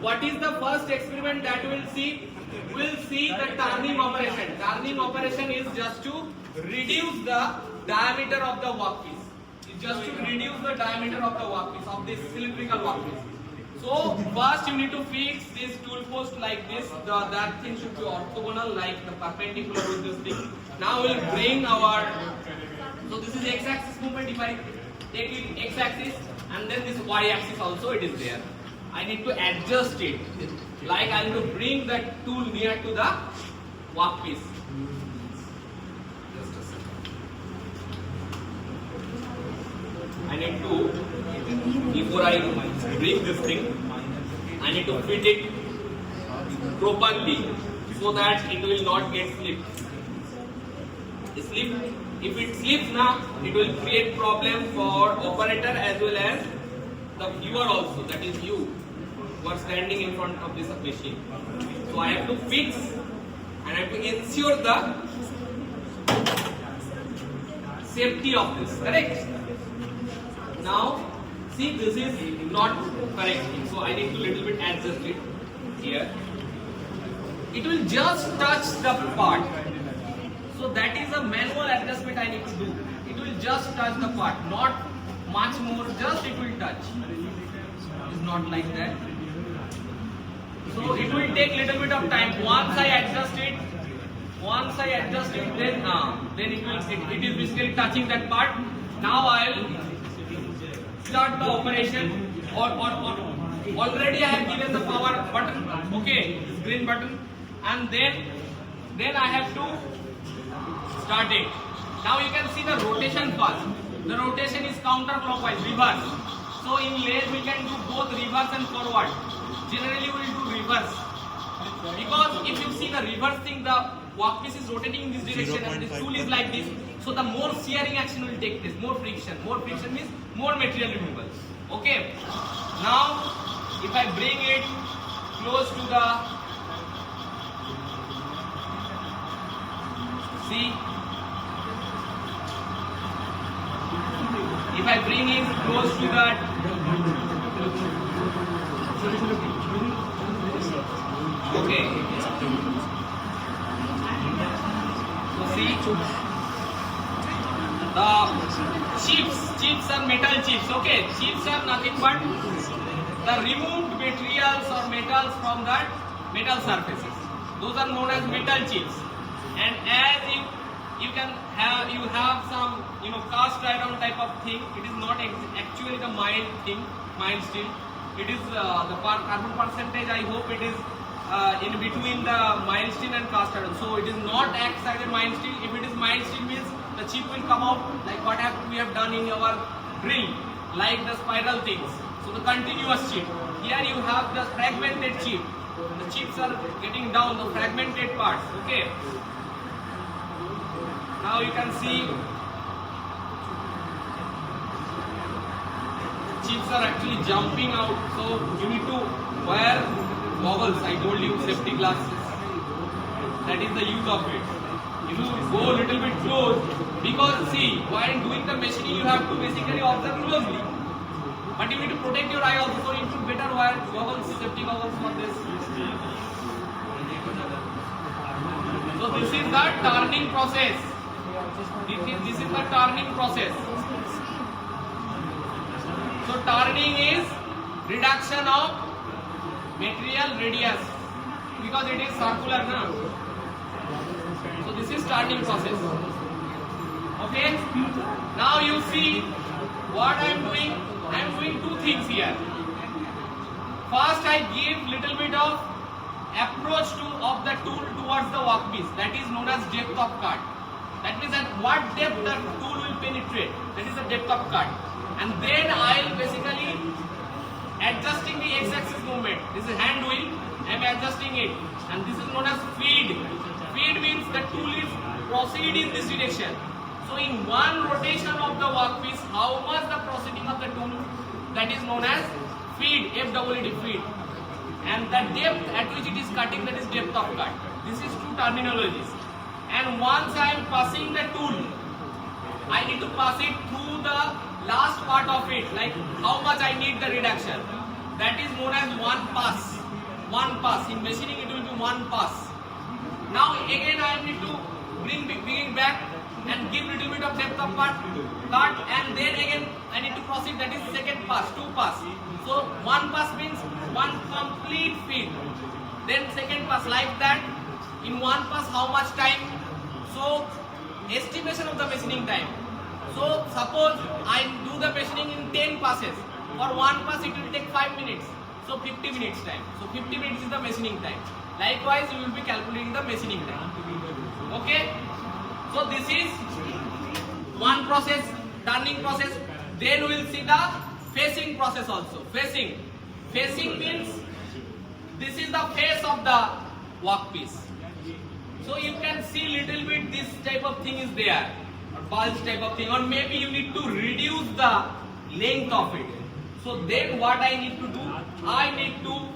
what is the first experiment that we'll see? We'll see the turning operation. Turning operation is just to reduce the diameter of the workpiece. It's just to reduce the diameter of the workpiece, of this cylindrical workpiece. So first you need to fix this tool post like this. That thing should be orthogonal, like the perpendicular with this thing. Now we'll bring our, so this is x-axis movement. If I take it x-axis and then this y-axis also it is there. I need to adjust it. Like I need to bring that tool near to the workpiece. Just a second. I need to, before I bring this thing, I need to fit it properly so that it will not get slipped. If it slips now, it will create problem for operator as well as the viewer also, that is you who are standing in front of this machine. So I have to fix and I have to ensure the safety of this, correct? Now, see, this is not correct, so I need to little bit adjust it here. It will just touch the part. So that is a manual adjustment I need to do. It will just touch the part, not much more, just it will touch. It's not like that. So it will take little bit of time. Once I adjust it, then it is basically touching that part. Now I will start the operation, or already I have given the power button, okay, this green button, and then I have to start it. Now you can see the rotation first. The rotation is counterclockwise, reverse. So in lathe we can do both reverse and forward. Generally we will do reverse, because if you see the reverse thing, the workpiece is rotating in this direction and the tool is like this. So the more shearing action will take place, more friction. More friction means more material removal. Okay. Now if I bring it close to the, see, if I bring it close to that, okay, so see, the chips are metal chips, okay, chips are nothing but the removed materials or metals from that metal surfaces. Those are known as metal chips. And as you have some cast iron type of thing. It is not actually the mild steel. It is the carbon percentage. I hope it is in between the mild steel and cast iron. So it is not acts as a mild steel. If it is mild steel, means the chip will come out like what we have done in our drill, like the spiral things. So the continuous chip. Here you have the fragmented chip. The chips are getting down, the fragmented parts. Okay. Now you can see chips are actually jumping out, so you need to wear goggles. I told you, safety glasses. That is the use of it. If you go a little bit close, because see, while doing the machining you have to basically observe closely. But you need to protect your eye also, so you should better wear goggles, safety goggles for this. So this is the turning process. This is the turning process. So turning is reduction of material radius, because it is circular now. So this is turning process. Okay. Now you see what I am doing. I am doing two things here. First, I give little bit of approach of the tool towards the workpiece. That is known as depth of cut. That means at what depth the tool will penetrate. That is the depth of cut. And then I will basically adjusting the x-axis movement. This is hand wheel. I am adjusting it. And this is known as feed. Feed means the tool is proceed in this direction. So in one rotation of the workpiece, how much the proceeding of the tool, that is known as feed, F-E-E-D, feed. And the depth at which it is cutting, that is depth of cut. This is two terminologies. And once I am passing the tool, I need to pass it through the last part of it, like how much I need the reduction. That is known as one pass. one pass. In machining it will be one pass. Now again I need to bring back and give little bit of depth of cut, and then again I need to proceed, that is second pass, two pass. So one pass means one complete feed. Then second pass, like that. In one pass how much time? So estimation of the machining time. So suppose I do the machining in 10 passes. For one pass it will take 5 minutes. So 50 minutes time. So 50 minutes is the machining time. Likewise you will be calculating the machining time. Okay. So this is one process, turning process. Then we will see the facing process also. Facing. Facing means this is the face of the workpiece. So you can see little bit this type of thing is there, or bulge type of thing, or maybe you need to reduce the length of it. So then what I need to do? I need to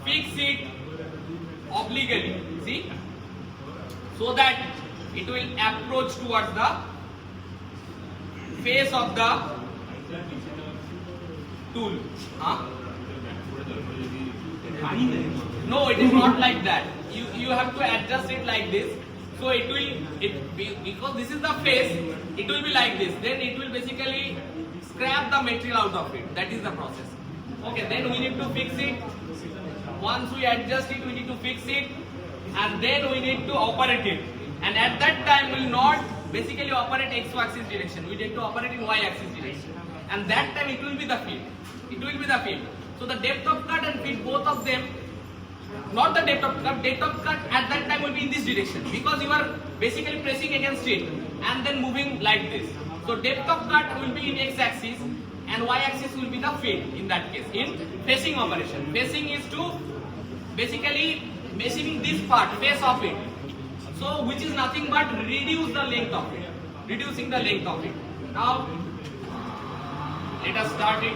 fix it obliquely, see, so that it will approach towards the face of the tool. No, it is not like that. You have to adjust it like this. So it will because this is the face, it will be like this. Then it will basically scrap the material out of it. That is the process. Okay, then we need to fix it. Once we adjust it, we need to fix it, and then we need to operate it. And at that time we will not basically operate x-axis direction. We need to operate in y-axis direction. And that time it will be the feed. It will be the feed. So the depth of cut and feed, both of them, not the depth of cut at that time will be in this direction, because you are basically pressing against it and then moving like this. So depth of cut will be in x-axis and y-axis will be the feed in that case, in facing operation. Facing is to basically machining this part, face of it. So which is nothing but reduce the length of it, reducing the length of it. Now let us start it.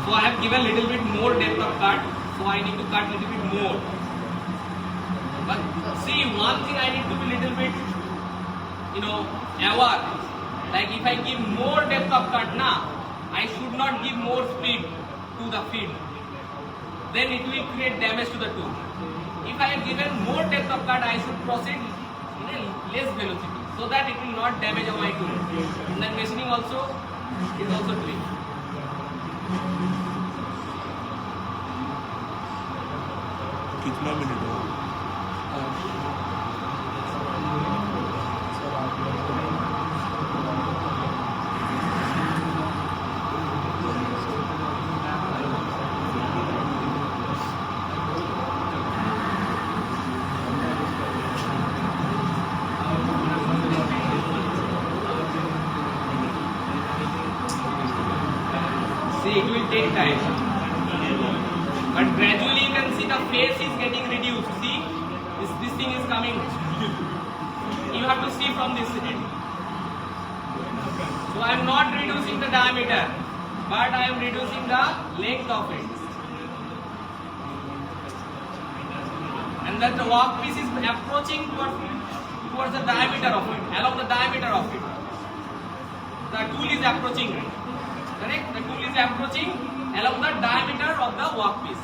So I have given little bit more depth of cut, so I need to cut little bit more. But see, one thing I need to be little bit, aware. Like if I give more depth of cut now, I should not give more speed to the feed. Then it will create damage to the tool. If I have given more depth of cut, I should proceed in a less velocity, so that it will not damage my tool. And then machining also is also doing. कितना minute हो? See, it will take time. But gradually you can see the face is getting reduced. See, this thing is coming. You have to see from this end. So I am not reducing the diameter, but I am reducing the length of it. And that the workpiece is approaching towards the diameter of it, along the diameter of it. The tool is approaching. Correct? The tool is approaching along the diameter of the workpiece.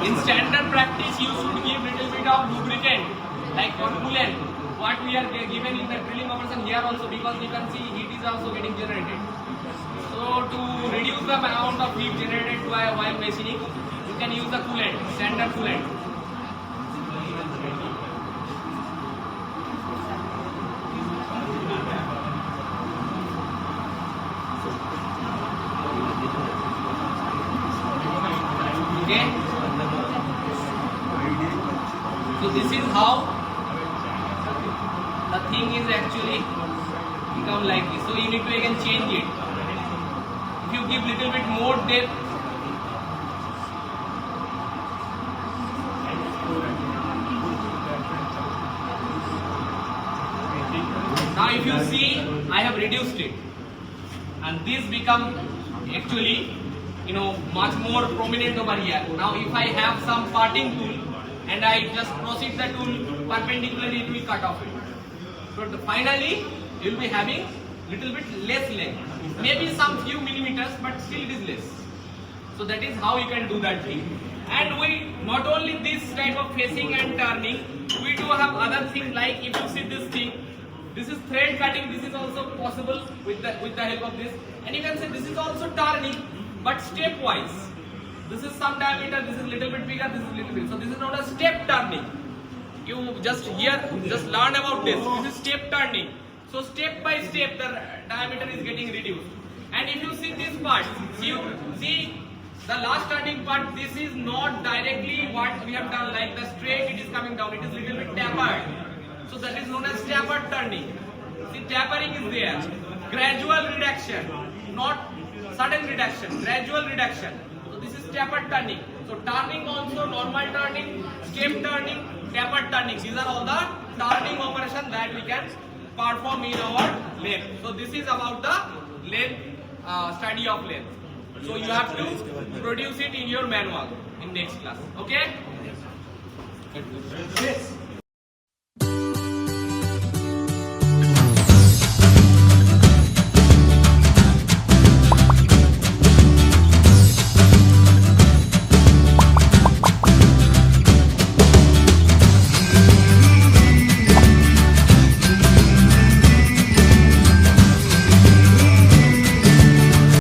In standard practice, you should give little bit of lubricant, like for coolant. What we are given in the drilling operation here also, because you can see heat is also getting generated. So to reduce the amount of heat generated while machining, you can use the coolant, standard coolant. Okay. So this is how the thing is actually become like this. So you need to again change it. If you give little bit more depth, reduced it, and this become actually much more prominent over here. Now if I have some parting tool and I just proceed the tool perpendicularly, it will cut off it. So finally you will be having little bit less length, maybe some few millimeters, but still it is less. So that is how you can do that thing. And we not only this type of facing and turning, we do have other thing, like if you see this thing, this is thread cutting. This is also possible with the help of this, and you can say this is also turning, but stepwise. This is some diameter, this is little bit bigger, this is little bit. So this is not a step turning. You just learn about this. This is step turning. So step by step the diameter is getting reduced. And if you see this part, see the last turning part, this is not directly what we have done, like the straight it is coming down, it is little bit tapered. So that is known as tapered turning. See, tapering is there. Gradual reduction, not sudden reduction, gradual reduction. So this is tapered turning. So turning also, normal turning, step turning, tapered turning. These are all the turning operation that we can perform in our length. So this is about the length, study of length. So you have to produce it in your manual in next class. Okay? Yes.